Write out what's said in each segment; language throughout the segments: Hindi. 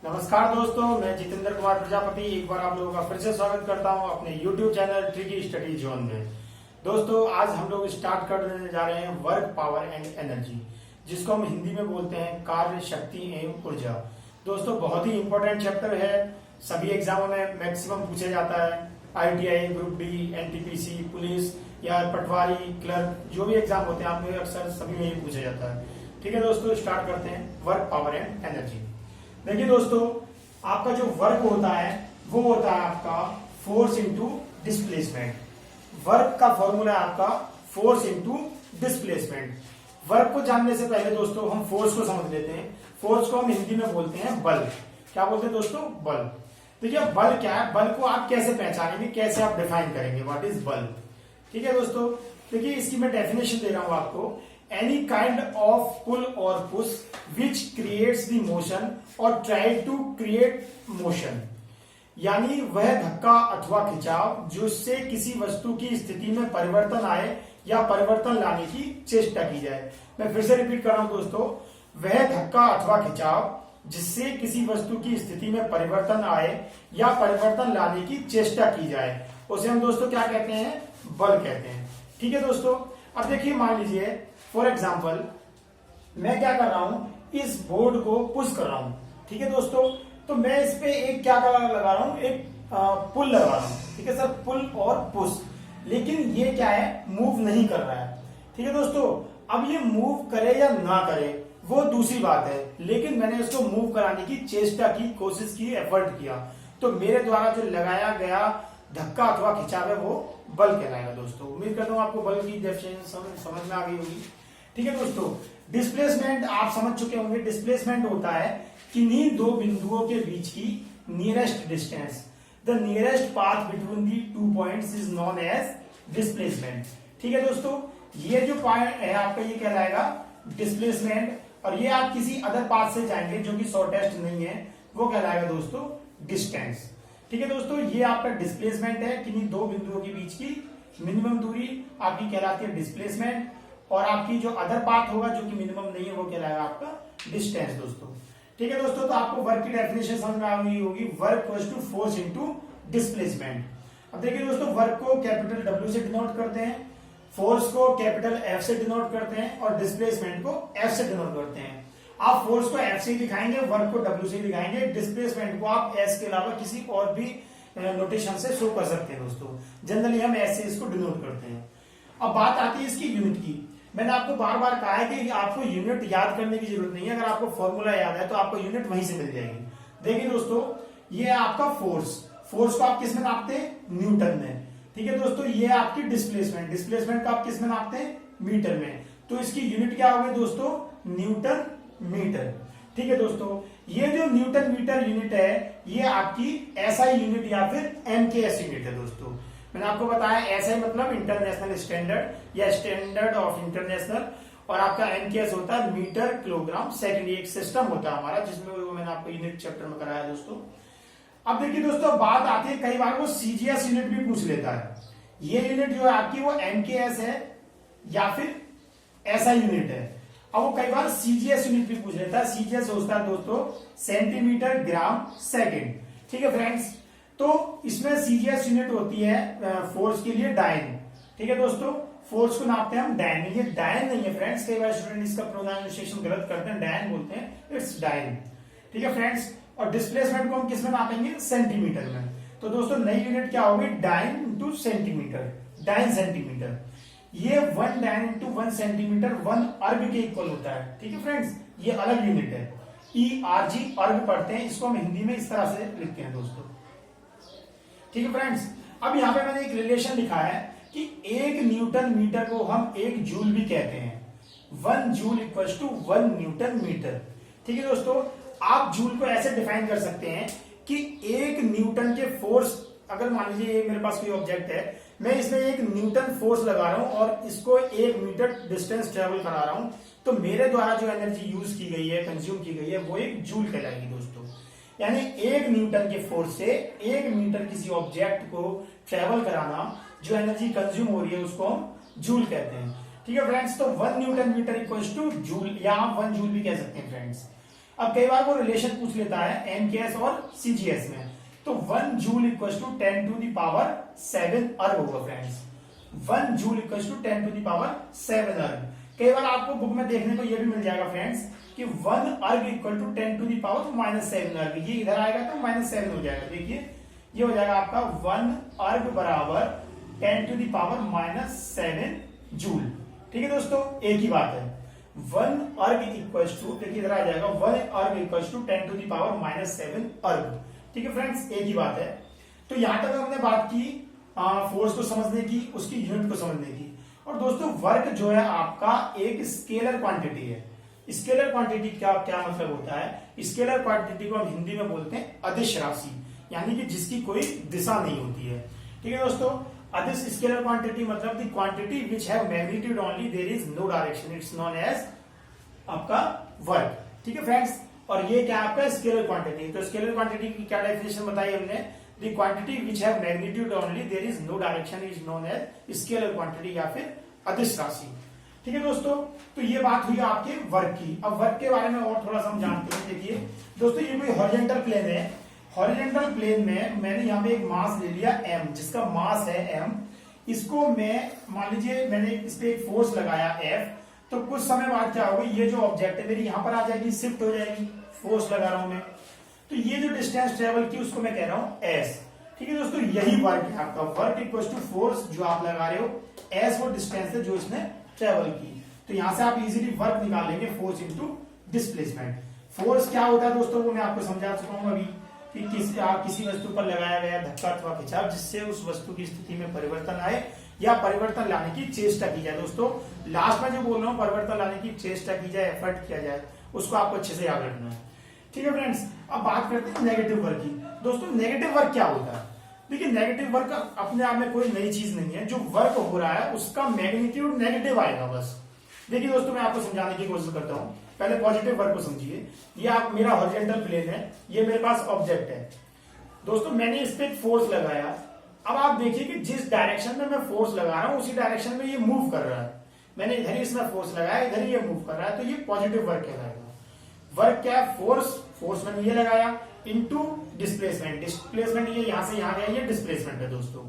नमस्कार दोस्तों, मैं जितेंद्र कुमार प्रजापति एक बार आप लोगों का फिर से स्वागत करता हूं अपने YouTube channel tricky study zone में। दोस्तों आज हम लोग स्टार्ट करने जा रहे हैं वर्क पावर एंड एनर्जी, जिसको हम हिंदी में बोलते हैं कार्य शक्ति एवं ऊर्जा। दोस्तों बहुत ही इंपॉर्टेंट चैप्टर है, सभी एग्जामों में मैक्सिमम पूछा जाता है। ITI, group D, NTPC, police या पटवारी, क्लर्क, जो भी एग्जाम होते हैं आपने अक्सर सभी में ही पूछा जाता है। ठीक है दोस्तों, स्टार्ट करते हैं वर्क पावर एंड एनर्जी। देखिए दोस्तों, आपका जो वर्क होता है वो होता है आपका फोर्स इंटू डिस्प्लेसमेंट। वर्क का फॉर्मूला है आपका फोर्स इंटू डिस्प्लेसमेंट। वर्क को जानने से पहले दोस्तों हम फोर्स को समझ लेते हैं। फोर्स को हम हिंदी में बोलते हैं बल। क्या बोलते हैं दोस्तों? बल। देखिए बल क्या है, बल को आप कैसे पहचानेंगे, कैसे आप डिफाइन करेंगे, व्हाट इज बल। ठीक है दोस्तों, देखिए इसकी मैं डेफिनेशन दे रहा हूं आपको। Any kind of pull or push which creates the motion or try to create motion, यानी वह धक्का अथवा खिंचाव जिससे किसी वस्तु की स्थिति में परिवर्तन आए या परिवर्तन लाने की चेष्टा की जाए। मैं फिर से रिपीट कर रहा हूं दोस्तों, वह धक्का अथवा खिंचाव जिससे किसी वस्तु की स्थिति में परिवर्तन आए या परिवर्तन लाने की चेष्टा की जाए, उसे हम दोस्तों क्या कहते हैं? बल कहते हैं। ठीक है दोस्तों, अब देखिए मान लीजिए फॉर एग्जाम्पल मैं क्या कर रहा हूं, इस बोर्ड को पुश कर रहा हूं। ठीक है दोस्तों, तो मैं इस पे एक क्या लगा रहा हूं, एक पुल लगा रहा हूं। ठीक है सर, पुल और पुश। लेकिन ये क्या है, मूव नहीं कर रहा है। ठीक है दोस्तों, अब ये मूव करे या ना करे वो दूसरी बात है, लेकिन मैंने इसको मूव कराने की चेष्टा की, कोशिश की, एफर्ट किया, तो मेरे द्वारा जो लगाया गया धक्का अथवा खिंचाव है वो बल कहलाएगा। दोस्तों उम्मीद करता हूं आपको बल की डेफिनेशन समझ में आ गई होगी। ठीक है दोस्तों, डिस्प्लेसमेंट आप समझ चुके होंगे। डिस्प्लेसमेंट होता है किन्हीं दो बिंदुओं के बीच की nearest distance. The nearest path between the two points is known as displacement. ठीक है दोस्तों, ये जो पॉइंट है आपका ये कहलाएगा डिस्प्लेसमेंट, और ये आप किसी अदर पाथ से जाएंगे जो कि शॉर्टेस्ट नहीं है, वो कहलाएगा दोस्तों डिस्टेंस। ठीक है दोस्तों, ये आपका डिस्प्लेसमेंट है, किन्हीं दो बिंदुओं के बीच की मिनिमम दूरी आपकी कहलाती है डिस्प्लेसमेंट, और आपकी जो अदर पाथ होगा जो कि मिनिमम नहीं है वो कहलाएगा आपका डिस्टेंस। दोस्तों ठीक है दोस्तों, तो आपको वर्क की डेफिनेशन समझ में आ गई होगी। Work equals to force into displacement. अब देखिए दोस्तों, वर्क को कैपिटल W से डिनोट करते हैं, फोर्स को कैपिटल F से डिनोट करते हैं, और डिस्प्लेसमेंट को F से डिनोट करते हैं। आप फोर्स को F से दिखाएंगे, वर्क को W से दिखाएंगे, डिस्प्लेसमेंट को आप S के अलावा किसी और भी नोटेशन से शो कर सकते हैं। दोस्तों जनरली हम S से इसको डिनोट करते हैं। अब बात आती है इसकी यूनिट की। मैंने आपको बार बार कहा है कि आपको यूनिट याद करने की जरूरत नहीं है, अगर आपको फॉर्मूला याद है तो आपको यूनिट वहीं से मिल जाएगी। देखिए दोस्तों, ये है आपका फोर्स। फोर्स को आप किस में नापते हैं? न्यूटन में। ठीक है दोस्तों, ये है आपकी डिस्प्लेसमेंट। डिस्प्लेसमेंट को आप किस में नापते हैं? मीटर में। तो इसकी यूनिट क्या होगी दोस्तों? Newton metre. ठीक है दोस्तों, ये जो न्यूटन मीटर यूनिट है ये आपकी SI यूनिट या फिर MKS यूनिट है। दोस्तों मैंने आपको बताया SI मतलब इंटरनेशनल स्टैंडर्ड या स्टैंडर्ड ऑफ इंटरनेशनल, और आपका MKS होता है मीटर किलोग्राम सेकंड। एक सिस्टम होता है हमारा जिसमें वो मैंने आपको यूनिट चैप्टर में कराया दोस्तों। अब देखिए दोस्तों, बात आती है कई बार वो CGS यूनिट भी पूछ लेता है। ये यूनिट जो है आपकी वो MKS है या फिर SI यूनिट है। अब वो कई बार CGS यूनिट भी पूछ लेता है। CGS होता है दोस्तों सेंटीमीटर ग्राम सेकंड। ठीक है फ्रेंड्स, तो इसमें CGS यूनिट होती है फोर्स के लिए डायन। ठीक है दोस्तों, फोर्स को नापते हैं हम डायन। ये डायन नहीं है फ्रेंड्स, कई बार स्टूडेंट इसका प्रोनाउंसिएशन गलत करते हैं, डायन बोलते हैं, इट्स डायन। ठीक है फ्रेंड्स, और डिस्प्लेसमेंट को हम किस में नापेंगे? सेंटीमीटर में। तो दोस्तों नई यूनिट क्या होगी? डायन इंटू सेंटीमीटर, डायन सेंटीमीटर। ये 1 डायन इंटू 1 सेंटीमीटर 1 अर्ग के इक्वल होता है। ठीक है फ्रेंड्स, ये अलग यूनिट है। ERG अर्ग पढ़ते हैं, इसको हम हिंदी में इस तरह से लिखते हैं दोस्तों। ठीक है फ्रेंड्स, अब यहां पे मैंने एक रिलेशन लिखा है कि 1 न्यूटन मीटर को हम 1 जूल भी कहते हैं। 1 joule equals to 1 newton metre. ठीक है दोस्तों, आप जूल को ऐसे डिफाइन कर सकते हैं कि 1 न्यूटन के फोर्स, अगर मान लीजिए मेरे पास कोई ऑब्जेक्ट है, मैं इसमें 1 न्यूटन फोर्स लगा रहा हूं और इसको 1 मीटर डिस्टेंस ट्रेवल करा रहा हूं, तो मेरे द्वारा जो एनर्जी यूज की गई है, कंज्यूम की गई है, वो 1 जूल कहलाएगी दोस्तों। यानी 1 न्यूटन के फोर्स से 1 मीटर किसी ऑब्जेक्ट को ट्रेवल कराना, जो एनर्जी कंज्यूम हो रही है उसको हम जूल कहते हैं। ठीक है फ्रेंड्स, तो 1 newton metre equals to joule, या आप 1 जूल भी कह सकते हैं फ्रेंड्स। अब कई बार वो रिलेशन पूछ लेता है एमकेएस और सीजीएस में, तो 1 joule equal to 10 to the power 7 erg होगा friends. 1 joule equal to 10 to the power 7 erg. कई बार आपको बुक में देखने को ये भी मिल जाएगा फ्रेंड्स कि 1 erg equal to 10 to the power -7 erg, ये इधर आएगा तो -7 हो जाएगा। देखिए ये हो जाएगा आपका 1 अर्ग बराबर 10 टू द पावर -7 जूल। ठीक है दोस्तों, एक ही बात है। 1 अर्ग इक्वल टू, देखिए इधर आ जाएगा 1 erg equal to 10 to the power -7 erg. ठीक है फ्रेंड्स, एक ही बात है। तो यहां तक हमने बात की फोर्स को समझने की, उसकी यूनिट को समझने की। और दोस्तों वर्क जो है आपका एक स्केलर क्वांटिटी है। स्केलर क्वांटिटी क्या क्या मतलब होता है? स्केलर क्वांटिटी को हम हिंदी में बोलते हैं अदिश राशि, यानी कि जिसकी कोई दिशा नहीं होती है। ठीक है दोस्तों, अदिश स्केलर क्वांटिटी मतलब the quantity which have magnitude only, there is no direction, it's known as आपका वर्क। ठीक है फ्रेंड्स, और ये क्या आपका स्केलर क्वांटिटी। तो स्केलर क्वांटिटी की क्या डेफिनेशन बताई हमने? The quantity which have magnitude only, there is no direction, is known as scalar quantity या फिर अदिश राशि। ठीक है दोस्तों, तो ये बात हुई आपके वर्क की। अब वर्क के बारे में और थोड़ा सा हम जानते हैं। देखिए दोस्तों, ये कोई हॉरिजॉन्टल प्लेन है। हॉरिजॉन्टल प्लेन में मैंने यहाँ पे एक मास ले लिया m, जिसका मास है m। इसको मैं मान लीजिए मैंने इस पे एक फोर्स लगाया F, तो कुछ समय बाद क्या होगा, ये जो ऑब्जेक्ट है मेरी यहाँ पर आ जाएगी, शिफ्ट हो जाएगी, फोर्स लगा रहा हूं मैं। तो ये जो डिस्टेंस ट्रेवल की उसको मैं कह रहा हूं s। ठीक है दोस्तों, यही वर्क है आपका। वर्क इक्वल टू फोर्स जो आप लगा रहे हो, s वो डिस्टेंस है जो इसने ट्रेवल की। तो यहां से आप इजीली वर्क निकालेंगे, फोर्स इंटू डिस्प्लेसमेंट। फोर्स क्या होता है दोस्तों, वो मैं आपको समझा चुका हूं अभी कि किसी वस्तु पर लगाया गया धक्का अथवा खिंचाव जिससे उस वस्तु की स्थिति में परिवर्तन आए या परिवर्तन लाने की चेष्टा की जाए। दोस्तों लास्ट में जो बोल रहा हूं, परिवर्तन लाने की चेष्टा की जाए, एफर्ट किया जाए, उसको आपको अच्छे से याद रखना है। ठीक है फ्रेंड्स, अब बात करते हैं नेगेटिव वर्क की। दोस्तों नेगेटिव वर्क क्या होता है? देखिए नेगेटिव वर्क अपने आप में कोई नई चीज नहीं है। जो वर्क हो रहा है उसका मैग्नीट्यूड नेगेटिव आएगा बस। देखिए दोस्तों, मैं आपको समझाने की कोशिश करता हूं। पहले पॉजिटिव वर्क को समझिए। ये आप मेरा हॉरिजॉन्टल प्लेन है, ये मेरे पास ऑब्जेक्ट है। दोस्तों मैंने इस पे फोर्स लगाया। अब आप देखिए कि जिस डायरेक्शन में मैं फोर्स लगा रहा हूं उसी डायरेक्शन में ये मूव कर रहा है। मैंने इधर ही इसमें फोर्स लगाया, इधर ही ये मूव कर रहा है, तो ये पॉजिटिव वर्क कहलाएगा। वर्क क्या है? फोर्स मैंने ये लगाया इनटू डिस्प्लेसमेंट। डिस्प्लेसमेंट ये यहां से यहां गया, ये डिस्प्लेसमेंट है दोस्तों।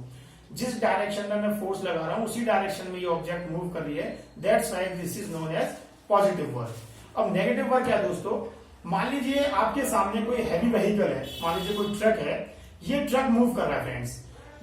जिस डायरेक्शन में मैं फोर्स लगा रहा हूं उसी डायरेक्शन में ये ऑब्जेक्ट मूव कर रही है, that's why this is known as positive work. अब नेगेटिव वर्क क्या है दोस्तों? मान लीजिए आपके सामने कोई हैवी व्हीकल है, मान लीजिए कोई ट्रक है, ये ट्रक मूव कर रहा है फ्रेंड्स,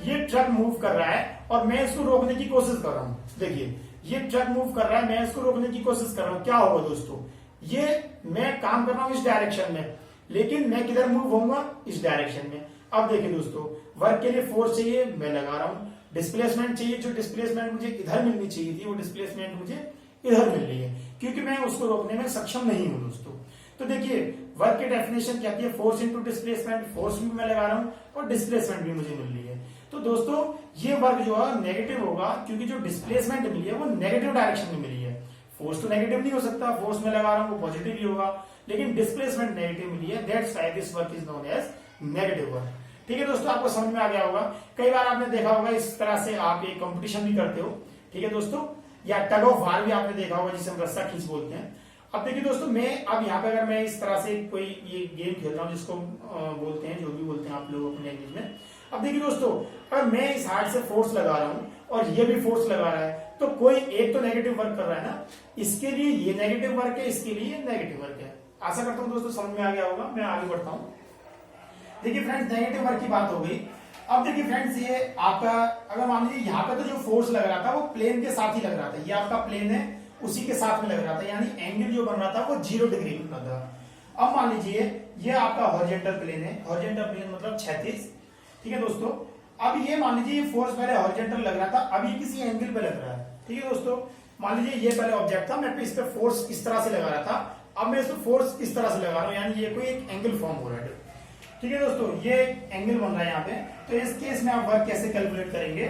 ये ट्रक मूव कर रहा है और मैं इसको रोकने की कोशिश कर रहा हूं। देखिए ये ट्रक मूव कर रहा है, मैं इसको रोकने की कोशिश कर रहा हूं। क्या होगा दोस्तों? ये मैं काम कर रहा हूं इस डायरेक्शन में, लेकिन मैं किधर मूव होऊंगा? इस डायरेक्शन में। अब देखिए दोस्तों, वर्क के लिए फोर्स चाहिए, मैं लगा रहा हूं। डिस्प्लेसमेंट चाहिए, जो डिस्प्लेसमेंट मुझे इधर मिलनी चाहिए थी वो डिस्प्लेसमेंट मुझे इधर मिल रही है, क्योंकि मैं उसको रोकने में सक्षम नहीं हूं दोस्तों। तो देखिए वर्क की डेफिनेशन क्या है? Force into displacement. फोर्स भी मैं लगा रहा हूं और डिस्प्लेसमेंट भी मुझे मिल रही है। तो दोस्तों ये वर्क जो है नेगेटिव होगा, क्योंकि जो डिस्प्लेसमेंट मिली है वो नेगेटिव डायरेक्शन में मिली है। फोर्स तो नेगेटिव नहीं हो सकता, फोर्स में लगा रहा हूं वो पॉजिटिव ही होगा, लेकिन डिस्प्लेसमेंट नेगेटिव मिली है, that's why this work is known as negative work. ठीक है दोस्तों, आपको समझ में आ गया होगा। कई बार आपने देखा होगा इस तरह से आप एक कंपटीशन भी करते हो। ठीक है दोस्तों, या टग ऑफ वार भी आपने देखा होगा, जिसे हम रस्सा खींच बोलते हैं। अब देखिए दोस्तों, मैं अब यहाँ पे अगर मैं इस तरह से कोई ये गेम खेल रहा हूँ जिसको बोलते हैं, जो भी बोलते हैं आप लोग अपने लैंग्वेज में। अब देखिए दोस्तों, अगर मैं इस हाथ से फोर्स लगा रहा हूँ और ये भी फोर्स लगा रहा है, तो कोई एक तो नेगेटिव वर्क कर रहा है ना। इसके लिए ये नेगेटिव वर्क है, इसके लिए नेगेटिव वर्क है। आशा करता हूँ दोस्तों समझ में आ गया होगा। मैं आगे बढ़ता हूँ। देखिए फ्रेंड्स, नेगेटिव वर्क की बात हो गई। अब देखिए फ्रेंड्स, ये आपका अगर मान लीजिए यहाँ पे तो जो फोर्स लग रहा था वो प्लेन के साथ ही लग रहा था। ये आपका प्लेन है, उसी के साथ में लग रहा था, यानी एंगल जो बन रहा था वो 0 डिग्री बन रहा था। अब मान लीजिए ये आपका हॉरिजॉन्टल प्लेन है। हॉरिजॉन्टल प्लेन मतलब क्षैतिज। ठीक है दोस्तों, अब ये मान लीजिए ये फोर्स पहले हॉरिजॉन्टल लग रहा था, अब ये किसी एंगल पे लग रहा है। ठीक है दोस्तों, मान लीजिए ये पहले ऑब्जेक्ट था, मैं इस पे फोर्स इस तरह से लगा रहा था, अब मैं इस पे फोर्स इस तरह से लगा रहा हूं, यानी ये कोई एक एंगल फॉर्म हो रहा है। ठीक है दोस्तों, ये एंगल बन रहा है यहाँ पे। तो इस केस में आप वर्क कैसे कैलकुलेट करेंगे?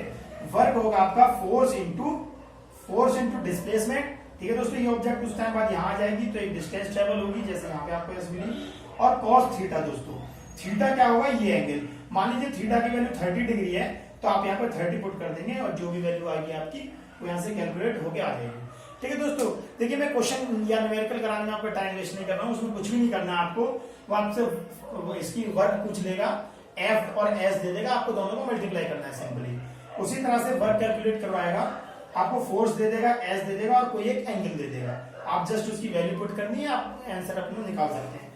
वर्क होगा आपका फोर्स इंटू डिस्प्लेसमेंट। ठीक है दोस्तों, ये ऑब्जेक्ट कुछ टाइम बाद यहाँ आ जाएगी तो एक डिस्टेंस ट्रेवल होगी, जैसे यहाँ पे आपको एस मिली, और कॉस थीटा। दोस्तों थीटा क्या होगा? ये एंगल। मान लीजिए थीटा की वैल्यू 30 डिग्री है, तो आप यहाँ पे 30 पुट कर देंगे और जो भी वैल्यू आएगी आपकी वो यहाँ से कैलकुलेट होके आ जाएगी। ठीक है दोस्तों, देखिए मैं क्वेश्चन या न्यूमेरिकल कराने में आपका टाइम वेस्ट नहीं कर रहा हूँ, उसमें कुछ भी नहीं करना है आपको। वो आपसे इसकी वर्क पूछ लेगा, एफ और एस दे देगा, आपको दोनों को मल्टीप्लाई करना है सिंपली। उसी तरह से वर्क कैलकुलेट करवाएगा, आपको फोर्स दे देगा, एस दे देगा और कोई एक एंगल दे देगा, आप जस्ट उसकी वैल्यू पुट करनी है, आप आंसर अपना निकाल सकते हैं।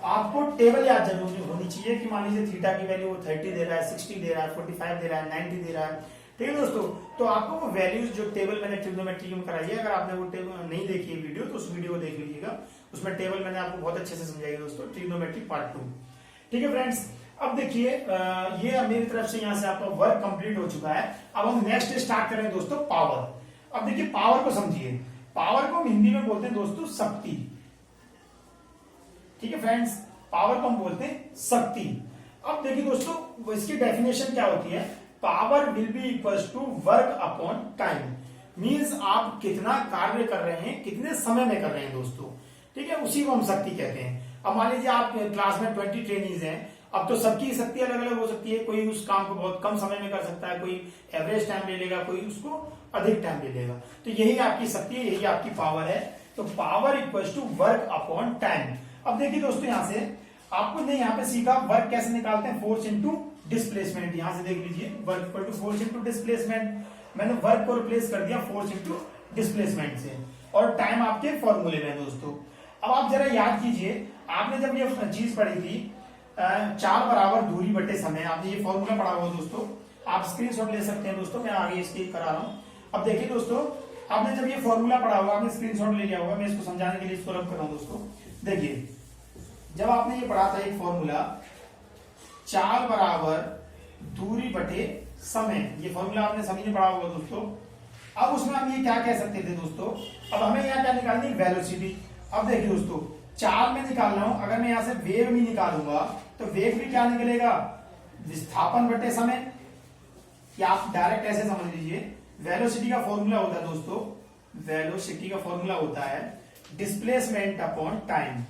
आपको टेबल याद जरूर होनी चाहिए कि मान लीजिए थीटा की वैल्यू 30 दे रहा है, 60 दे रहा है, 45 दे रहा है, 90 दे रहा है, ठीक है दोस्तों। तो आपको वो वैल्यूज जो टेबल मैंने ट्रिग्नोमेट्री में कराई है, अगर आपने वो टेबल नहीं देखी है वीडियो तो उस वीडियो को देख लीजिएगा, उसमें टेबल मैंने आपको बहुत अच्छे से समझाई दोस्तों, ट्रिग्नोमेट्री पार्ट 2। ठीक है फ्रेंड्स, अब देखिए ये मेरी तरफ से यहाँ से आपका वर्क कंप्लीट हो चुका है। अब हम नेक्स्ट स्टार्ट करेंगे दोस्तों पावर। अब देखिए पावर को समझिए, पावर को हम हिंदी में बोलते हैं दोस्तों शक्ति। ठीक है फ्रेंड्स, पावर को हम बोलते हैं शक्ति। अब देखिए दोस्तों इसकी डेफिनेशन क्या होती है, power will be equals to work upon time, means आप कितना कार्य कर रहे हैं, कितने समय में कर रहे हैं दोस्तों, ठीक है, उसी को हम शक्ति कहते हैं। अब मान लीजिए आप क्लास में 20 ट्रेनीज हैं, अब तो सबकी शक्ति अलग अलग हो सकती है, कोई उस काम को बहुत कम समय में कर सकता है, कोई एवरेज टाइम ले लेगा, कोई उसको अधिक टाइम ले लेगा, तो यही आपकी शक्ति है, यही आपकी पावर है। तो power equals to work upon time. अब देखिए दोस्तों यहाँ से आपको ने यहाँ पे सीखा वर्क कैसे निकालते हैं, फोर्स इंटू डिस्प्लेसमेंट। यहां से देख लीजिए work equal to force into displacement, मैंने वर्क को रिप्लेस कर दिया फोर्स इंटू डिस्प्लेसमेंट से, और टाइम आपके फॉर्मूले में दोस्तों। अब आप जरा याद कीजिए, आपने जब ये चीज पढ़ी थी 4 बराबर दूरी बटे समय, आपने ये फॉर्मूला पढ़ा हुआ दोस्तों, आप स्क्रीनशॉट ले सकते हैं दोस्तों, मैं आगे इसकी करा रहा हूं। अब देखिए दोस्तों, आपने जब ये फॉर्मूला पढ़ा होगा, आपने स्क्रीनशॉट ले लिया होगा, मैं इसको समझाने के लिए इसको रब कर रहा हूं दोस्तों। देखिए जब आपने ये पढ़ा था एक फॉर्मूला 4 बराबर दूरी बटे समय, ये फॉर्मूला आपने सभी ने पढ़ा होगा दोस्तों। अब उसमें हम ये क्या कह सकते थे दोस्तों, अब हमें यहाँ क्या निकालनी है, वेलोसिटी। अब देखिए दोस्तों 4 में निकाल रहा हूं, अगर मैं यहां से वेग भी निकालूंगा तो वेग भी क्या निकलेगा, विस्थापन बटे समय, या आप डायरेक्ट ऐसे समझ लीजिए, वेलोसिटी का फॉर्मूला होता है दोस्तों, वेलोसिटी का फॉर्मूला होता है displacement upon time,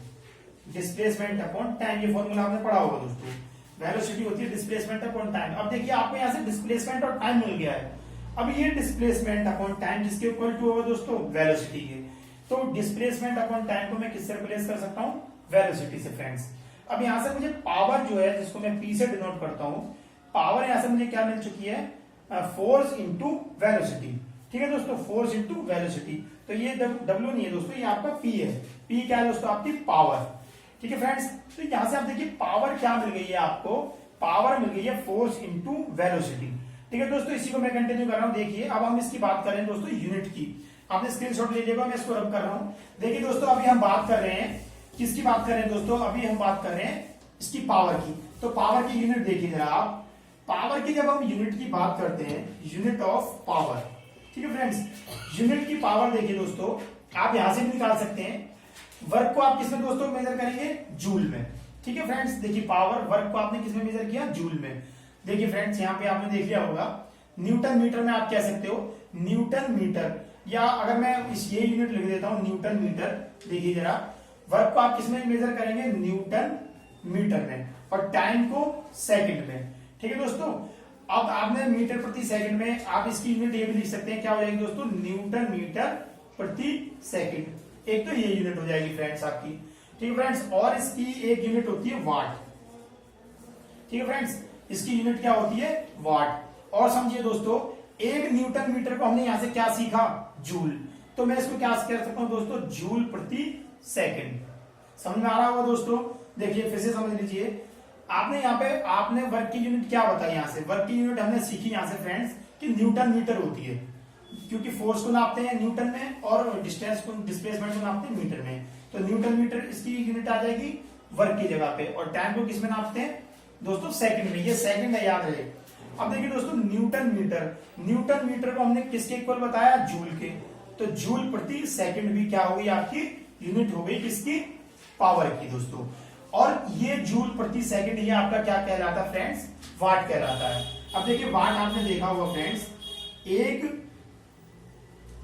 displacement upon time, ये फॉर्मूला आपने पढ़ा होगा दोस्तों। वेलोसिटी होती है डिस्प्लेसमेंट अपॉन टाइम। अब देखिए आपको यहां से डिस्प्लेसमेंट और टाइम मिल गया है, अब ये डिस्प्लेसमेंट अपॉन टाइम जिसके इक्वल टू होगा दोस्तों वेलोसिटी के, तो डिस्प्लेसमेंट अपॉन टाइम को मैं किससे रिप्लेस कर सकता हूं, वेलोसिटी से फ्रेंड्स। अब यहां से मुझे पावर जो है, जिसको मैं पी से डिनोट करता हूं, पावर यहां से मुझे क्या मिल चुकी है, फोर्स इंटू वेलोसिटी। ठीक है दोस्तों, फोर्स इंटू वेलोसिटी, तो ये डब्ल्यू नहीं है दोस्तों, ये आपका पी है। पी क्या है दोस्तों, आपकी पावर। ठीक है फ्रेंड्स, तो यहां से आप देखिए पावर क्या मिल गई है आपको, पावर मिल गई है फोर्स इंटू वेलोसिटी। ठीक है दोस्तों, इसी को मैं कंटिन्यू कर रहा हूं। देखिए अब हम इसकी बात कर रहे हैं दोस्तों यूनिट की, आपने स्क्रीनशॉट ले लिया, मैं इसको रब कर रहा हूं। देखिए दोस्तों अभी हम बात कर रहे हैं, किसकी बात कर रहे हैं दोस्तों, अभी हम बात कर रहे हैं इसकी पावर की। तो पावर की यूनिट देखिए जरा आप, पावर की जब हम यूनिट की बात करते हैं, यूनिट ऑफ पावर, ठीक है फ्रेंड्स, यूनिट की पावर देखिए दोस्तों आप यहां से भी निकाल सकते हैं। वर्क को आप किसमें दोस्तों मेजर करेंगे, जूल में। ठीक है फ्रेंड्स, देखिए पावर वर्क को आपने किसमें मेजर किया, जूल में। देखिए फ्रेंड्स यहाँ पे आपने देख लिया होगा, न्यूटन मीटर में आप कह सकते हो, न्यूटन मीटर, या अगर मैं इस ये यूनिट लिख देता हूं न्यूटन मीटर। देखिए जरा वर्क को आप किसमें मेजर करेंगे, न्यूटन मीटर में, और टाइम को सेकंड में। ठीक है दोस्तों, अब आपने मीटर प्रति सेकंड में, आप इसकी यूनिट ये भी लिख सकते हैं, क्या हो जाएगी दोस्तों, न्यूटन मीटर प्रति सेकंड। एक तो ये यूनिट हो जाएगी फ्रेंड्स आपकी। ठीक है फ्रेंड्स, और इसकी एक यूनिट होती है वाट। ठीक है फ्रेंड्स, इसकी यूनिट क्या होती है, वाट। और समझिए दोस्तों, एक न्यूटन मीटर को हमने यहां से क्या सीखा, जूल, तो मैं इसको क्या कह सकता हूं दोस्तों, जूल प्रति सेकंड। समझ में आ रहा होगा दोस्तों। देखिए फिर से समझ लीजिए, आपने यहाँ पे आपने वर्क की यूनिट क्या बताई, यहां से वर्क की यूनिट हमने सीखी यहां से फ्रेंड्स कि न्यूटन मीटर होती है, क्योंकि फोर्स को नापते हैं न्यूटन में और डिस्टेंस को, डिस्प्लेसमेंट को नापते हैं मीटर में। तो न्यूटन मीटर इसकी यूनिट आ जाएगी वर्क की जगह पे, और टाइम को किसमें नापते हैं दोस्तों, सेकंड में। ये सेकंड है, याद रहे। अब देखिए दोस्तों न्यूटन मीटर, न्यूटन मीटर को हमने किसके इक्वल बताया, जूल के, तो जूल प्रति सेकंड भी क्या हो गई आपकी यूनिट हो गई किसकी, पावर की दोस्तों। और ये जूल प्रति सेकंड ये आपका क्या कहलाता है फ्रेंड्स, वाट कहलाता है। अब देखिए वाट आपने देखा होगा फ्रेंड्स, एक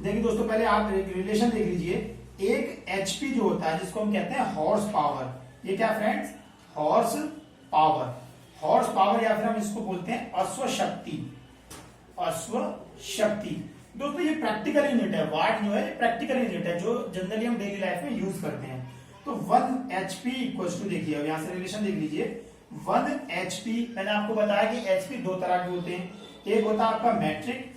देखिए दोस्तों पहले आप रिलेशन देख लीजिए, एक एचपी जो होता है जिसको हम कहते हैं हॉर्स पावर, ये क्या friends, horse power, horse power, या फिर हम इसको बोलते हैं अश्व शक्ति, अश्व शक्ति। दोस्तों ये प्रैक्टिकल यूनिट है, वाट जो है प्रैक्टिकल यूनिट है जो जनरली हम डेली लाइफ में यूज करते हैं। तो 1 HP इक्वल्स टू, देखिए अब यहां से रिलेशन देख लीजिए, 1 HP, मैंने आपको बताया कि HP दो तरह के होते हैं, एक होता है आपका मैट्रिक,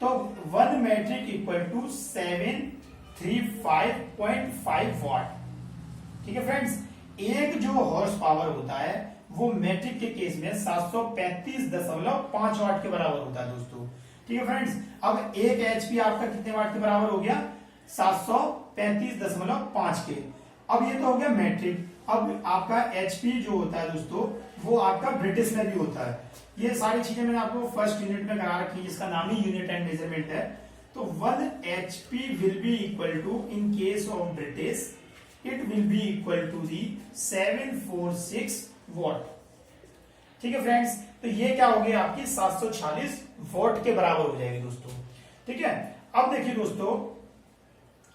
तो 1 मैट्रिक इक्वल टू 735.5 वॉट। ठीक है फ्रेंड्स, एक जो हॉर्स पावर होता है वो मैट्रिक के केस में 735.5 वाट के बराबर होता है दोस्तों। ठीक है फ्रेंड्स, अब एक एचपी आपका कितने वाट के बराबर हो गया, 735.5 के। अब ये तो हो गया मैट्रिक। अब आपका एचपी जो होता है दोस्तों वो आपका ब्रिटिश में भी होता है। ये सारी चीजें मैंने आपको फर्स्ट यूनिट में करा रखी है, जिसका नाम ही यूनिट एंड मेजरमेंट है। तो 1 HP will be equal to, in case of British it will be equal to the 746 watt. ठीक है फ्रेंड्स, तो ये क्या हो गया आपकी 746 वॉट के बराबर हो जाएगी दोस्तों। ठीक है, अब देखिए दोस्तों,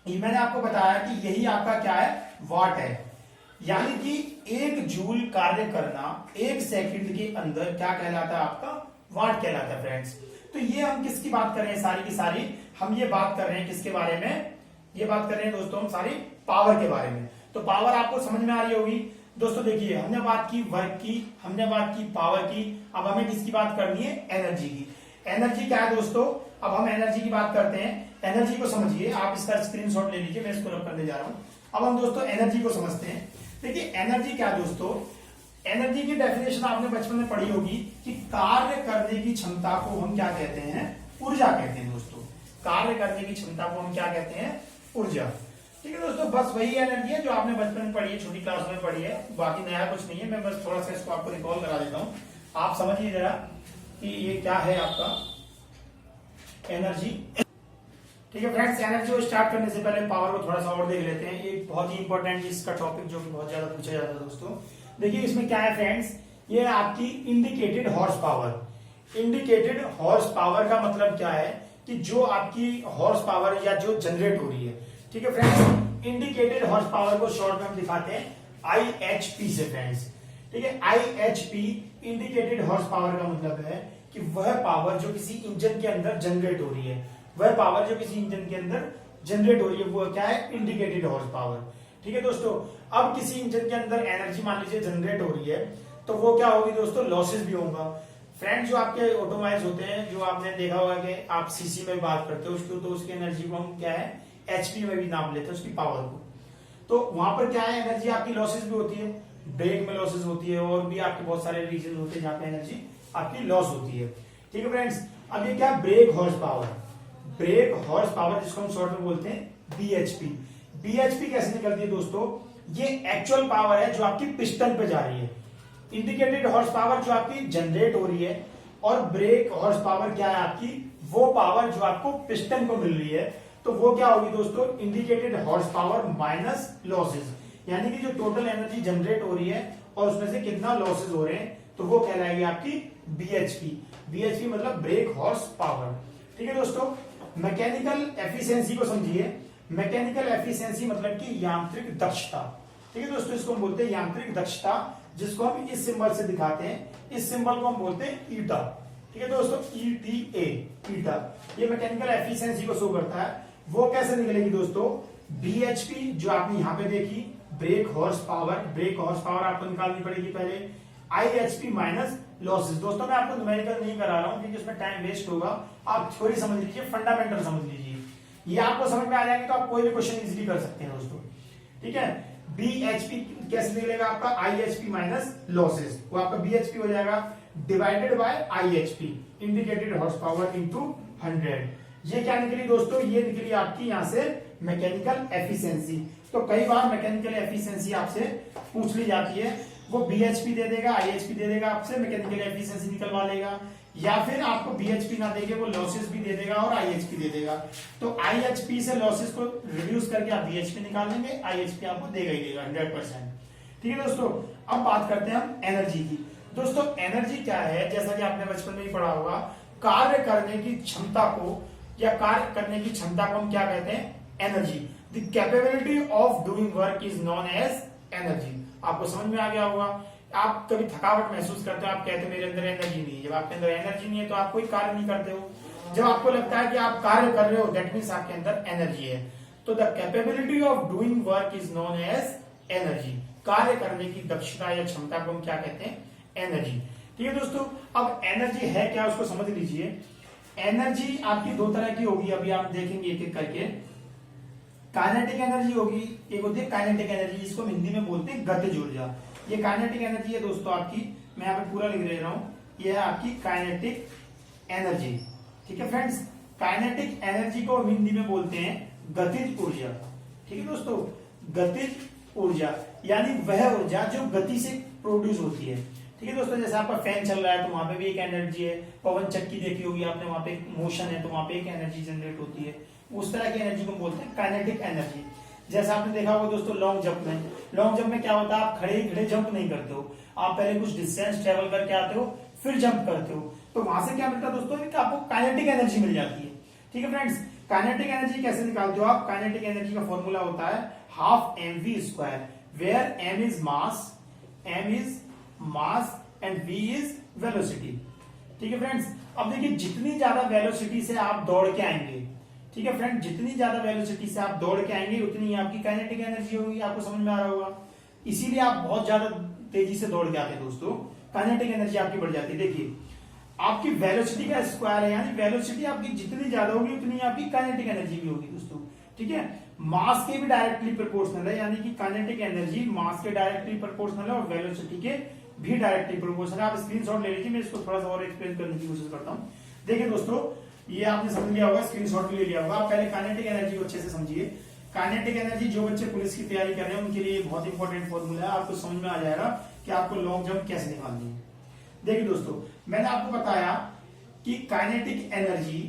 ये मैंने आपको बताया कि यही आपका क्या है, वाट है, यानी कि 1 जूल कार्य करना 1 सेकंड के अंदर क्या कहलाता है, आपका वाट कहलाता है फ्रेंड्स। तो ये हम किसकी बात कर रहे हैं, सारी की सारी हम ये बात कर रहे हैं किसके बारे में, ये बात कर रहे हैं दोस्तों हम सारी पावर के बारे में। तो पावर आपको समझ में आ रही होगी दोस्तों। देखिए हमने बात की वर्क की, हमने बात की पावर की, अब हमें किसकी बात करनी है, एनर्जी की। एनर्जी क्या है दोस्तों, अब हम एनर्जी की बात करते हैं। एनर्जी को समझिए, आप इसका स्क्रीनशॉट ले लीजिए, मैं इसको रब करने जा रहा हूं। अब हम दोस्तों एनर्जी को समझते हैं। देखिए एनर्जी क्या है दोस्तों, एनर्जी की डेफिनेशन आपने बचपन में पढ़ी होगी कि कार्य करने की क्षमता को हम क्या कहते हैं, ऊर्जा कहते हैं दोस्तों। कार्य करने की क्षमता को हम क्या कहते हैं, ऊर्जा। ठीक है दोस्तों, बस वही एनर्जी है जो आपने बचपन में पढ़ी है, छोटी क्लास में पढ़ी है, बाकी नया कुछ नहीं है। मैं बस थोड़ा सा इसको आपको रिकॉल करा देता हूं, आप समझिए जरा कि ये क्या है आपका एनर्जी। ठीक है फ्रेंड्स, एनर्जी को स्टार्ट करने से पहले पावर को थोड़ा सा और देख लेते हैं। एक बहुत ही इंपॉर्टेंट इसका टॉपिक जो कि बहुत ज्यादा पूछा जाता है दोस्तों। देखिए इसमें क्या है फ्रेंड्स, ये आपकी indicated horse power. Indicated horse power का मतलब क्या है कि जो आपकी हॉर्स पावर या जो जनरेट हो रही है। ठीक है फ्रेंड्स, इंडिकेटेड हॉर्स पावर को शॉर्ट में हम दिखाते हैं IHP से फ्रेंड्स। ठीक है, IHP इंडिकेटेड हॉर्स पावर का मतलब है कि वह पावर जो किसी इंजन के अंदर जनरेट हो रही है, वह पावर जो किसी इंजन के अंदर जनरेट हो रही है वो क्या है, इंडिकेटेड हॉर्स पावर। ठीक है दोस्तों, अब किसी इंजन के अंदर एनर्जी मान लीजिए जनरेट हो रही है तो वो क्या होगी दोस्तों, लॉसेस भी होगा। फ्रेंड्स जो आपके ऑटोमोबाइल्स होते हैं, जो आपने देखा होगा कि आप सीसी में बात करते हो उसको, तो उसकी एनर्जी को हम क्या है, एचपी में भी नाम लेते हैं उसकी पावर को। तो वहां पर क्या है, एनर्जी आपकी लॉसेस भी होती है, ब्रेक में लॉसेस होती है, और भी आपके बहुत सारे रीजन होते हैं जहां पे एनर्जी आपकी लॉस होती है। ठीक है फ्रेंड्स, अब ये क्या, break horse power. Break horse power जिसको हम शॉर्ट में बोलते हैं बीएचपी। बीएचपी कैसे निकलती है दोस्तों, ये एक्चुअल पावर है जो आपकी पिस्टन पे जा रही है। इंडिकेटेड हॉर्स पावर जो आपकी जनरेट हो रही है, और ब्रेक हॉर्स पावर क्या है आपकी, वो पावर जो आपको पिस्टन को मिल रही है। तो वो क्या होगी दोस्तों, indicated horse power minus losses, यानी कि जो टोटल एनर्जी जनरेट हो रही है और उसमें से कितना लॉसेस हो रहे हैं, तो वो कहलाएगी आपकी बीएचपी। बीएचपी मतलब ब्रेक हॉर्स पावर। ठीक है दोस्तों, मैकेनिकल एफिशिएंसी को समझिए। मैकेनिकल एफिशिएंसी मतलब कि यांत्रिक दक्षता। ठीक है दोस्तों, इसको हम बोलते हैं यांत्रिक दक्षता, जिसको हम इस सिंबल से दिखाते हैं। इस सिंबल को हम बोलते हैं ईटा। ठीक है दोस्तों, ETA, ईटा, ये मैकेनिकल एफिशिएंसी को शो करता है। वो कैसे निकलेगी दोस्तों, बीएचपी जो आपने यहां पे देखी, break horse power, break horse power आपको निकालनी पड़ेगी पहले, IHP माइनस लॉसेस। दोस्तों मैं आपको न्यूमेरिकल नहीं करा रहा हूं क्योंकि उसमें टाइम वेस्ट होगा, आप थ्योरी समझ लीजिए, फंडामेंटल समझ लीजिए, ये आपको समझ में आ जाएंगे तो आप कोई भी क्वेश्चन इजीली कर सकते हैं दोस्तों। ठीक है, BHP कैसे निकलेगा आपका, IHP माइनस लॉसेस, वो आपका BHP हो जाएगा divided by IHP, indicated horse power into 100। ये क्या निकली दोस्तों, ये निकली आपकी यहां से मैकेनिकल एफिशिएंसी। तो कई बार मैकेनिकल एफिशिएंसी आपसे पूछ ली जाती है, वो BHP दे देगा, IHP दे देगा आपसे, मैकेनिकल एफिशिएंसी निकलवा लेगा, या फिर आपको BHP ना देके वो लॉसेस भी दे देगा और IHP दे देगा। तो IHP से लॉसेस को रिड्यूस करके आप BHP निकाल लेंगे, IHP आपको देगा ही देगा 100%। ठीक है दोस्तों, अब बात करते हैं हम एनर्जी की। दोस्तों एनर्जी क्या है, जैसा कि आपने बचपन में ही पढ़ा होगा, कार्य करने की क्षमता को या कार्य करने की क्षमता को हम क्या कहते हैं, energy. The capability of doing work is known as energy. आपको समझ में आ गया होगा। आप कभी थकावट महसूस करते हो, आप कहते हो मेरे अंदर एनर्जी नहीं है। जब आपके अंदर एनर्जी नहीं है तो आप कोई कार्य नहीं करते हो। जब आपको लगता है कि आप कार्य कर रहे हो, दैट मीन्स आपके अंदर एनर्जी है। तो the capability of doing work is known as energy. कार्य करने की दक्षता या क्षमता को हम क्या कहते हैं? एनर्जी। ठीक है दोस्तों, अब एनर्जी है क्या उसको समझ लीजिए। एनर्जी आपकी दो तरह की होगी, अभी आप देखेंगे एक एक करके। काइनेटिक एनर्जी होगी, एक होती है काइनेटिक एनर्जी, जिसको हम हिंदी में बोलते हैं गतिज ऊर्जा। ये काइनेटिक एनर्जी है दोस्तों आपकी, मैं यहाँ पे पूरा लिख दे रहा हूं, ये है आपकी काइनेटिक एनर्जी। ठीक है फ्रेंड्स, काइनेटिक एनर्जी को हम हिंदी में बोलते हैं गतिज ऊर्जा। ठीक है दोस्तों, गतिज ऊर्जा यानी वह ऊर्जा जो गति से प्रोड्यूस होती है। ठीक है दोस्तों, जैसे आपका फैन चल रहा है तो वहां पे भी एक एनर्जी है, पवन चक्की देखी होगी आपने, वहां पे एक मोशन है तो वहां पे एक एनर्जी जनरेट होती है। उस तरह की एनर्जी को बोलते हैं काइनेटिक एनर्जी। जैसा आपने देखा होगा दोस्तों लॉन्ग जंप में क्या होता है, आप खड़े खड़े जंप नहीं करते हो, आप पहले कुछ डिस्टेंस ट्रेवल करके आते हो फिर जंप करते हो, तो वहां से क्या मिलता है दोस्तों कि आपको काइनेटिक एनर्जी मिल जाती है। ठीक है फ्रेंड्स, काइनेटिक एनर्जी कैसे निकालते हो आप? काइनेटिक एनर्जी का फॉर्मूला होता है half mv², where m is mass and v is velocity. ठीक है फ्रेंड्स, अब देखिए जितनी ज्यादा वेलोसिटी से आप दौड़ के आएंगे, ठीक है फ्रेंड, जितनी ज्यादा वेलोसिटी से आप दौड़ के आएंगे उतनी आपकी काइनेटिक एनर्जी होगी। आपको समझ में आ रहा होगा, इसीलिए आप बहुत ज्यादा तेजी से दौड़ के आते हैं दोस्तों, काइनेटिक एनर्जी आपकी बढ़ जाती है। देखिए आपकी वेलोसिटी का स्क्वायर है, यानी वेलोसिटी आपकी जितनी ज्यादा होगी उतनी आपकी काइनेटिक एनर्जी भी होगी दोस्तों। ठीक है, मास के भी डायरेक्टली प्रोपोर्शनल है, यानी कि काइनेटिक एनर्जी मास के डायरेक्टली प्रोपोर्शनल है और वेलोसिटी के भी डायरेक्टली प्रोपोर्शनल है। आप स्क्रीनशॉट ले लीजिए, मैं इसको थोड़ा सा और एक्सप्लेन करने की कोशिश करता हूँ। देखिए दोस्तों, ये आपने समझ लिया होगा, स्क्रीनशॉट भी ले लिया होगा। आप पहले काइनेटिक एनर्जी को अच्छे से समझिए। काइनेटिक एनर्जी जो बच्चे पुलिस की तैयारी कर रहे हैं उनके लिए बहुत इंपॉर्टेंट फॉर्मूला है, आपको समझ में आ जाएगा कि आपको लॉन्ग जंप कैसे निकालनी है। देखिए दोस्तों, मैंने आपको बताया कि काइनेटिक एनर्जी,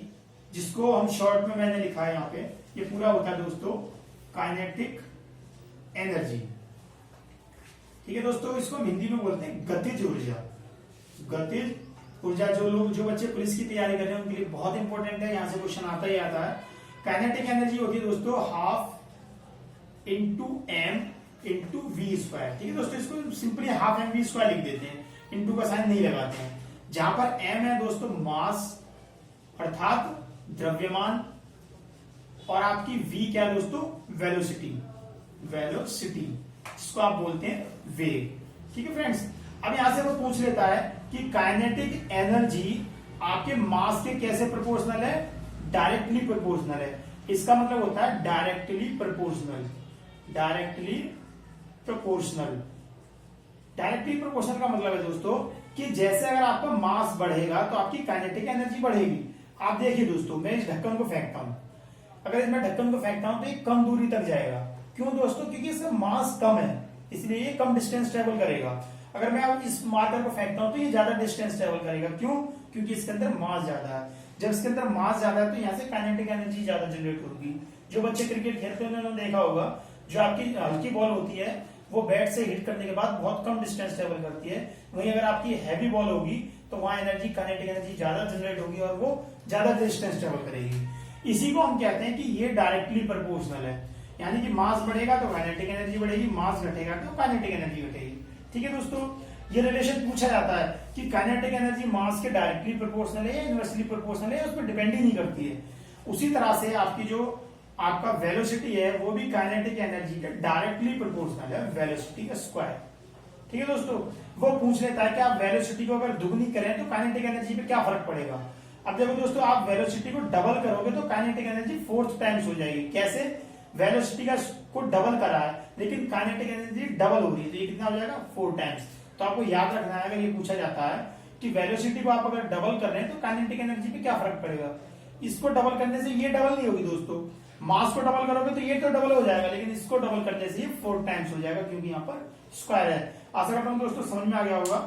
जिसको हम शॉर्ट में मैंने लिखा है यहाँ पे, ये पूरा होता है दोस्तों काइनेटिक एनर्जी। ठीक है दोस्तों, इसको हम हिंदी में बोलते हैं गतिज ऊर्जा। गतिज ऊर्जा जो बच्चे पुलिस की तैयारी कर रहे हैं उनके लिए बहुत इंपॉर्टेंट है, यहां से क्वेश्चन आता ही आता है। काइनेटिक एनर्जी होगी दोस्तों half into m into v²। ठीक है दोस्तों, इसको सिंपली हाफ mv² लिख देते हैं, इंटू का साइन नहीं लगाते हैं। जहां पर m है दोस्तों मास अर्थात द्रव्यमान, और आपकी v क्या है दोस्तों? वेलोसिटी, जिसको आप बोलते हैं वेग। ठीक है फ्रेंड्स, अब यहां से वो पूछ लेता है कि काइनेटिक एनर्जी आपके मास के कैसे प्रोपोर्शनल है? डायरेक्टली प्रोपोर्शनल है। इसका मतलब होता है डायरेक्टली प्रोपोर्शनल। डायरेक्टली प्रोपोर्शनल का मतलब है दोस्तों कि जैसे अगर आपका मास बढ़ेगा तो आपकी काइनेटिक एनर्जी बढ़ेगी। आप देखिए दोस्तों, मैं इस ढक्कन को फेंकता हूं, अगर इसमें ढक्कन को फेंकता हूं तो ये कम दूरी तक जाएगा। क्यों दोस्तों? क्योंकि इसका मास कम है, इसलिए ये कम डिस्टेंस ट्रेवल करेगा। अगर मैं अब इस मार्कर को फेंकता हूं तो ये ज्यादा डिस्टेंस ट्रेवल करेगा। क्यों? क्योंकि इसके अंदर मास ज्यादा है। जब इसके अंदर मास ज्यादा है तो यहाँ से काइनेटिक एनर्जी ज्यादा जनरेट होगी। जो बच्चे क्रिकेट खेलते हैं उन्होंने देखा होगा, जो आपकी हल्की बॉल होती है वो बैट से हिट करने के बाद बहुत कम डिस्टेंस ट्रेवल करती है, वहीं अगर आपकी हैवी बॉल होगी तो वहां एनर्जी, काइनेटिक एनर्जी ज्यादा जनरेट होगी और वो ज्यादा डिस्टेंस ट्रेवल करेगी। इसी को हम कहते हैं कि ये डायरेक्टली प्रोपोर्शनल है, यानी कि मास बढ़ेगा तो काइनेटिक एनर्जी बढ़ेगी, मास घटेगा तो काइनेटिक एनर्जी घटेगी। ठीक है दोस्तों, ये रिलेशन पूछा जाता है कि काइनेटिक एनर्जी मास के डायरेक्टली प्रोपोर्शनल है या इनवर्सली प्रोपोर्शनल है, उस पर डिपेंड ही नहीं करती है। उसी तरह से आपकी जो आपका वेलोसिटी है वो भी काइनेटिक एनर्जी के डायरेक्टली प्रोपोर्शनल है, वेलोसिटी का स्क्वायर। ठीक है दोस्तों, वो पूछ लेता है कि आप वेलोसिटी को अगर दुगनी करें तो काइनेटिक एनर्जी पे क्या फर्क पड़ेगा। अब देखो दोस्तों, आप वेलोसिटी को डबल करोगे तो काइनेटिक एनर्जी 4 टाइम्स हो जाएगी। कैसे? वेलोसिटी को डबल करा है लेकिन काइनेटिक एनर्जी डबल हो रही है, तो ये कितना हो जाएगा? 4 टाइम्स। तो आपको याद रखना है, अगर ये पूछा जाता है कि वेलोसिटी को आप अगर डबल कर रहे हैं तो काइनेटिक एनर्जी पे क्या फर्क पड़ेगा। इसको डबल करने से ये डबल नहीं होगी दोस्तों, मास को डबल करोगे तो ये तो डबल हो जाएगा, लेकिन इसको डबल करने से ये 4 टाइम्स हो जाएगा, क्योंकि यहाँ पर स्क्वायर है। आशा करता हूँ दोस्तों समझ में आ गया होगा।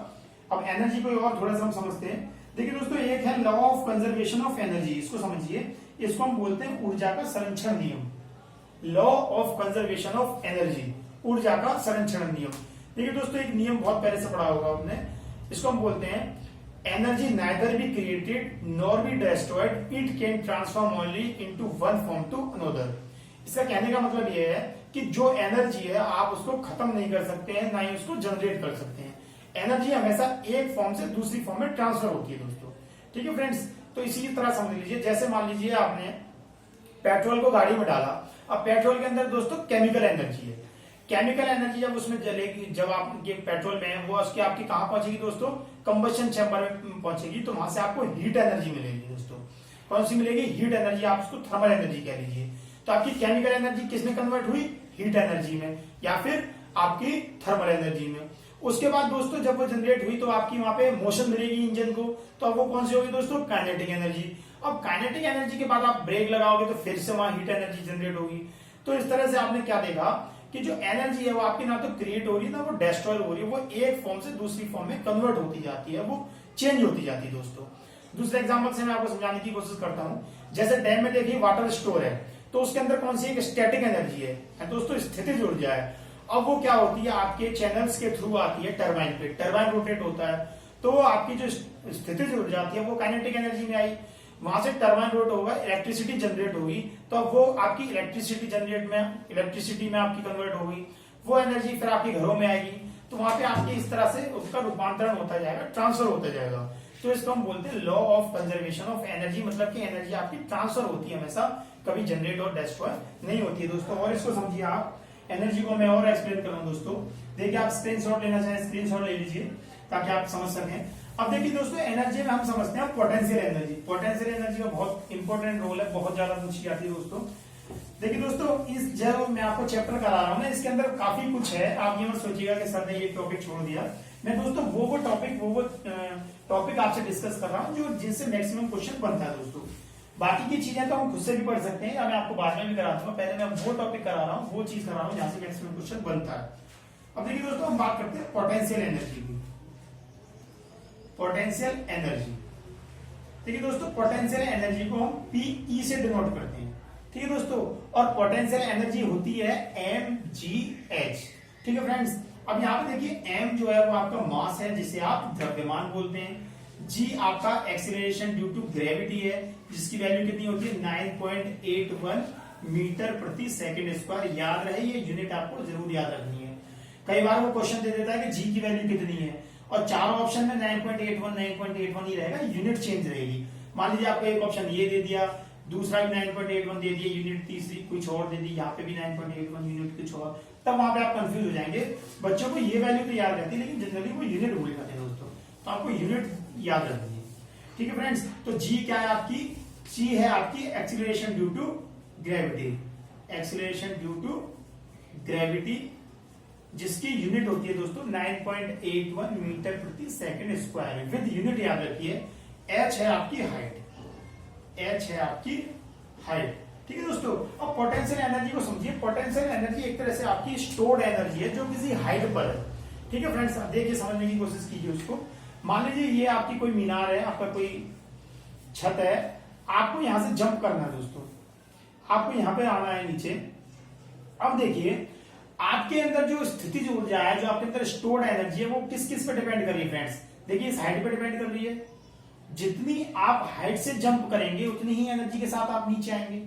अब एनर्जी को और थोड़ा सा हम समझते हैं। देखिए दोस्तों, एक है law of conservation of energy, इसको समझिए। इसको हम बोलते हैं ऊर्जा का संरक्षण नियम। Law of conservation of energy, ऊर्जा का संरक्षण नियम। देखिए दोस्तों, एक नियम बहुत पहले से पढ़ा होगा आपने, इसको हम बोलते हैं energy neither be created nor be destroyed, it can transform only into one form to another. इसका कहने का मतलब यह है कि जो एनर्जी है आप उसको खत्म नहीं कर सकते हैं, ना ही उसको जनरेट कर सकते हैं। एनर्जी हमेशा एक फॉर्म से दूसरी फॉर्म में ट्रांसफर होती है दोस्तों। ठीक है फ्रेंड्स, तो इसी तरह समझ लीजिए, जैसे मान लीजिए आपने पेट्रोल को गाड़ी में डाला, अब पेट्रोल के अंदर दोस्तों केमिकल एनर्जी है। केमिकल एनर्जी जब उसमें जलेगी, जब आप ये पेट्रोल में है, वो उसकी आपकी कहां पहुंचेगी दोस्तों, कंबशन चैम्बर में पहुंचेगी, तो वहां से आपको हीट एनर्जी मिलेगी दोस्तों। कौन सी मिलेगी? हीट एनर्जी, आप उसको थर्मल एनर्जी कह लीजिए। तो आपकी केमिकल एनर्जी किसमें कन्वर्ट हुई? हीट एनर्जी में, या फिर आपकी थर्मल एनर्जी में। उसके बाद दोस्तों जब वो जनरेट हुई तो आपकी वहां पे मोशन मिलेगी इंजन को, तो अब वो कौन सी होगी दोस्तों? Kinetic energy. अब काइनेटिक एनर्जी के बाद आप ब्रेक लगाओगे तो फिर से वहां हीट एनर्जी जनरेट होगी। तो इस तरह से आपने क्या देखा कि जो एनर्जी है वो आपकी ना तो क्रिएट हो रही है ना वो डिस्ट्रॉय हो रही है, वो एक फॉर्म से दूसरी फॉर्म में कन्वर्ट होती जाती है, वो चेंज होती जाती है दोस्तों। दूसरे एग्जांपल से मैं आपको समझाने की कोशिश करता हूं। जैसे डैम में देखिए वाटर स्टोर है, तो उसके अंदर कौन सी एक स्टैटिक एनर्जी है दोस्तों, स्थितिज ऊर्जा है। अब वो क्या होती है? आपके चैनल्स के थ्रू आती है टरबाइन पे, टरबाइन रोटेट होता है, तो आपकी जो स्थितिज ऊर्जा आती है वो काइनेटिक एनर्जी में आई, वहां से टरबाइन रोट होगा, इलेक्ट्रिसिटी जनरेट होगी, तो अब वो आपकी इलेक्ट्रिसिटी में आपकी कन्वर्ट होगी, वो एनर्जी फिर आपके घरों में आएगी, तो वहां पे आपके इस तरह से उसका रूपांतरण होता जाएगा, ट्रांसफर होता जाएगा। तो इसको हम बोलते हैं law of conservation of energy, मतलब कि एनर्जी आपकी ट्रांसफर होती है हमेशा, कभी जनरेट और डिस्ट्रॉय नहीं होती है दोस्तों। और इसको समझिए आप, एनर्जी को मैं और एक्सप्लेन कर रहा हूं दोस्तों। देखिए आप स्क्रीनशॉट लेना चाहें स्क्रीनशॉट ले लीजिए ताकि आप समझ सकें। अब देखिए दोस्तों, एनर्जी में हम समझते हैं पोटेंशियल एनर्जी। पोटेंशियल एनर्जी का बहुत इंपॉर्टेंट रोल है, बहुत ज्यादा पूछी जाती है दोस्तों। देखिए दोस्तों, इस जो मैं आपको चैप्टर करा रहा हूं ना, इसके अंदर काफी कुछ है। आप ये मत सोचिएगा कि सर ने ये टॉपिक छोड़ दिया। मैं दोस्तों वो टॉपिक आपसे डिस्कस कर रहा हूं जो जिनसे मैक्सिमम क्वेश्चन बनता है दोस्तों। बाकी की चीजें तो हम खुद से भी पढ़ सकते हैं, या मैं आपको बाद में भी करा दूंगा। पहले मैं वो टॉपिक करा रहा हूँ, वो चीज करा रहा हूँ जहां से मैक्सिमम क्वेश्चन बनता है। अब देखिए दोस्तों, हम बात करते हैं पोटेंशियल एनर्जी की। पोटेंशियल एनर्जी, देखिए दोस्तों, पोटेंशियल एनर्जी को हम पीई से डिनोट करते हैं, ठीक है दोस्तों। और पोटेंशियल एनर्जी होती है mgh, ठीक है फ्रेंड्स। अब यहाँ पे देखिए m जो है वो आपका मास है, जिसे आप द्रव्यमान बोलते हैं। g आपका एक्सीलरेशन ड्यू टू ग्रेविटी है, जिसकी वैल्यू कितनी होती है? 9.81 मीटर प्रति सेकंड स्क्वायर। याद रहे, ये यूनिट आपको जरूर याद रखनी है। कई बार वो क्वेश्चन दे देता है कि g की वैल्यू कितनी है, और चारों ऑप्शन में 9.81 ही रहेगा, यूनिट चेंज रहेगी। मान लीजिए आपको एक ऑप्शन ये दे दिया, दूसरा भी 9.81 दे दिया यूनिट, तीसरी कुछ और दे दी, यहाँ पे भी 9.81 यूनिट कुछ और, तब वहां पे आप कंफ्यूज हो जाएंगे। बच्चों को ये वैल्यू तो याद रहती है, लेकिन जनरली वो यूनिट भूल जाते हैं दोस्तों, तो आपको यूनिट याद रखनी है, ठीक है फ्रेंड्स। तो जी क्या है आपकी? जी है आपकी acceleration due to gravity, acceleration due to gravity, जिसकी यूनिट होती है दोस्तों 9.81 मीटर प्रति सेकंड स्क्वायर। विद यूनिट याद रखिए। एच है आपकी हाइट, एच है आपकी हाइट, ठीक है दोस्तों। अब पोटेंशियल एनर्जी को समझिए। पोटेंशियल एनर्जी एक तरह से आपकी स्टोर्ड एनर्जी है जो किसी हाइट पर है, ठीक है फ्रेंड्स। अब देखिए, समझने की कोशिश कीजिए उसको। मान लीजिए ये आपकी कोई मीनार है, आपका कोई छत है, आपको यहां से जंप करना है दोस्तों, आपको यहां पे आना है नीचे। अब देखिए, आपके अंदर जो स्थितिज ऊर्जा है, जो आपके अंदर स्टोर्ड एनर्जी है, वो किस किस पे डिपेंड कर रही है फ्रेंड्स? देखिए, इस हाइट पे डिपेंड कर रही है। जितनी आप हाइट से जंप करेंगे उतनी ही एनर्जी के साथ आप नीचे आएंगे,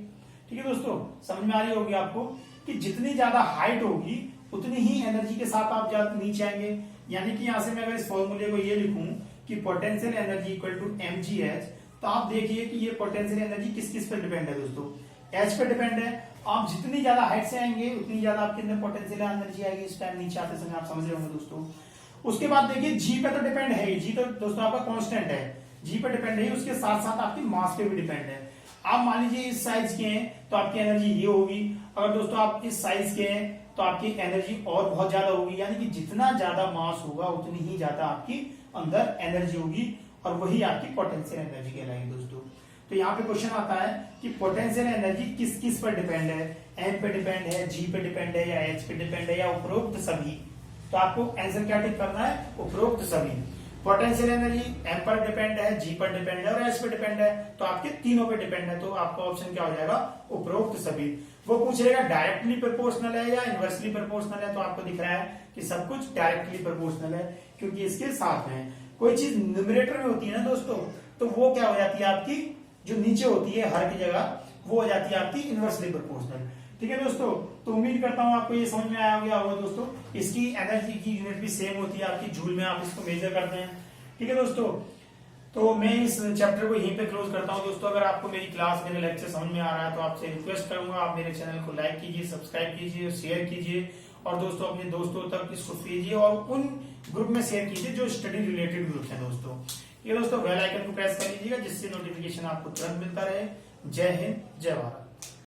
ठीक है दोस्तों। समझ में आ रही होगी आपको कि जितनी ज्यादा हाइट होगी उतनी ही एनर्जी के साथ आप नीचे आएंगे। यानी कि यहां से मैं अगर इस फॉर्मूले को ये लिखूं कि potential energy equal to mgh, तो आप देखिए कि ये पोटेंशियल एनर्जी किस किस पर डिपेंड है दोस्तों? h पे डिपेंड है। आप जितनी ज्यादा हाइट से आएंगे उतनी ज्यादा आपके अंदर पोटेंशियल एनर्जी आएगी। इस टाइम नीचे आते समय आप समझ रहे होंगे दोस्तों। उसके बाद देखिए, जी पे तो डिपेंड है, जी तो दोस्तों आपका कांस्टेंट है, जी पे डिपेंड है। उसके साथ साथ आपकी मास पे भी डिपेंड है। आप मान लीजिए इस साइज के हैं तो आपकी एनर्जी ये होगी, अगर दोस्तों आप इस साइज के हैं तो आपकी एनर्जी और बहुत ज्यादा होगी। यानी कि जितना ज्यादा मास होगा उतनी ही ज्यादा आपकी अंदर एनर्जी होगी, और वही आपकी पोटेंशियल एनर्जी कहलाएगी दोस्तों। तो यहाँ पे क्वेश्चन आता है कि पोटेंशियल एनर्जी किस किस पर डिपेंड है? एम पे डिपेंड है, जी पे डिपेंड है, या एच पे डिपेंड है, या उपरोक्त सभी? तो आपको आंसर क्या टिक करना है? उपरोक्त सभी। पोटेंशियल एनर्जी एम पर डिपेंड है, जी पर डिपेंड है, और एच पे डिपेंड है, तो आपके तीनों पे डिपेंड है। तो आपका ऑप्शन क्या हो जाएगा? उपरोक्त सभी। वो पूछेगा डायरेक्टली प्रोपोर्शनल है या इनवर्सली प्रोपोर्शनल है, तो आपको दिख रहा है कि सब कुछ डायरेक्टली प्रोपोर्शनल है, क्योंकि इसके साथ में कोई चीज न्यूमरेटर में होती है ना दोस्तों, तो वो क्या हो जाती है आपकी, जो नीचे होती है हर की जगह, वो हो जाती है आपकी इनवर्सली प्रोपोर्शनल, ठीक है दोस्तों। तो उम्मीद करता हूं आपको ये समझ में आया होगा दोस्तों। इसकी एनर्जी की यूनिट भी सेम होती है आपकी, जूल में आप इसको मेजर करते हैं, ठीक है दोस्तों। तो मैं इस चैप्टर को यहीं पे क्लोज करता हूँ दोस्तों। अगर आपको मेरी क्लास मेरे लेक्चर समझ में आ रहा है तो आपसे रिक्वेस्ट करूंगा आप मेरे चैनल को लाइक कीजिए, सब्सक्राइब कीजिए, शेयर कीजिए और दोस्तों अपने दोस्तों तक इसको भेजिए और उन ग्रुप में शेयर कीजिए जो स्टडी रिलेटेड ग्रुप है दोस्तों। ये दोस्तों बेल आइकन को प्रेस कर लीजिएगा जिससे नोटिफिकेशन आपको तुरंत मिलता रहे। जय हिंद, जय भारत।